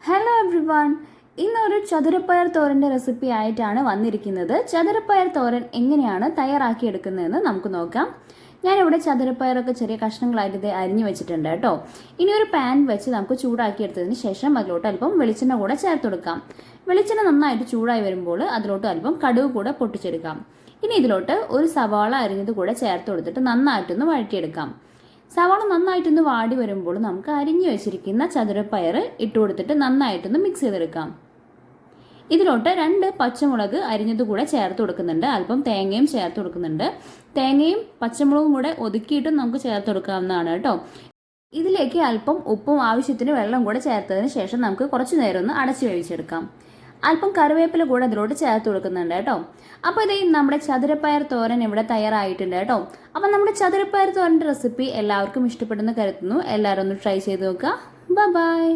Hello everyone, ഇന്നൊരു ചതുരപ്പയർ തോരൻ്റെ recipe ആയിട്ടാണ് വന്നിരിക്കുന്നത്. ചതുരപ്പയർ തോരൻ എങ്ങനെയാണ് തയ്യാറാക്കിയെടുക്കുന്നതെന്ന് നമുക്ക് നോക്കാം. ഞാനിവിടെ ചതുരപ്പയറൊക്കെ ചെറിയ കഷ്ണങ്ങളായിട്ട് ഇത് അരിഞ്ഞു വെച്ചിട്ടുണ്ട് കേട്ടോ. ഇനി ഒരു പാൻ വെച്ച് നമുക്ക് ചൂടാക്കിയെടുത്തതിന് ശേഷം അതിലോട്ട് അല്പം വെളിച്ചെണ്ണ കൂടെ ചേർത്ത് കൊടുക്കാം. വെളിച്ചെണ്ണ നന്നായിട്ട് ചൂടായി വരുമ്പോൾ അതിലോട്ട് അല്പം കടുക് കൂടെ പൊട്ടിച്ചെടുക്കാം. ഇനി ഇതിലോട്ട് ഒരു സവാള അരിഞ്ഞത് കൂടെ ചേർത്ത് കൊടുത്തിട്ട് നന്നായിട്ടൊന്ന് വഴറ്റിയെടുക്കാം. സവാള നന്നായിട്ടൊന്ന് വാടി വരുമ്പോൾ നമുക്ക് അരിഞ്ഞു വെച്ചിരിക്കുന്ന ചതുരപ്പയർ ഇട്ട് കൊടുത്തിട്ട് നന്നായിട്ടൊന്ന് മിക്സ് ചെയ്തെടുക്കാം. ഇതിലോട്ട് 2 പച്ചമുളക് അരിഞ്ഞത് കൂടെ ചേർത്ത് കൊടുക്കുന്നുണ്ട്. അല്പം തേങ്ങയും ചേർത്ത് കൊടുക്കുന്നുണ്ട്. തേങ്ങയും പച്ചമുളകും കൂടെ ഒതുക്കിയിട്ടും നമുക്ക് ചേർത്ത് കൊടുക്കാവുന്നതാണ് കേട്ടോ. ഇതിലേക്ക് അല്പം ഉപ്പും ആവശ്യത്തിന് വെള്ളം കൂടെ ചേർത്തതിന് ശേഷം നമുക്ക് കുറച്ച് നേരം ഒന്ന് അടച്ചു വേവിച്ചെടുക്കാം. അല്പം കറിവേപ്പില കൂടെ അതിലോട്ട് ചേർത്ത് കൊടുക്കുന്നുണ്ട് കേട്ടോ. അപ്പോൾ ഇതേ നമ്മുടെ ചതുരപ്പയർ തോരൻ ഇവിടെ തയ്യാറായിട്ടുണ്ട് കേട്ടോ. അപ്പം നമ്മുടെ ചതുരപ്പയർ തോരൻ്റെ റെസിപ്പി എല്ലാവർക്കും ഇഷ്ടപ്പെടുന്ന കരുതുന്നു. എല്ലാവരും ഒന്ന് ട്രൈ ചെയ്ത് നോക്കുക. ബൈ.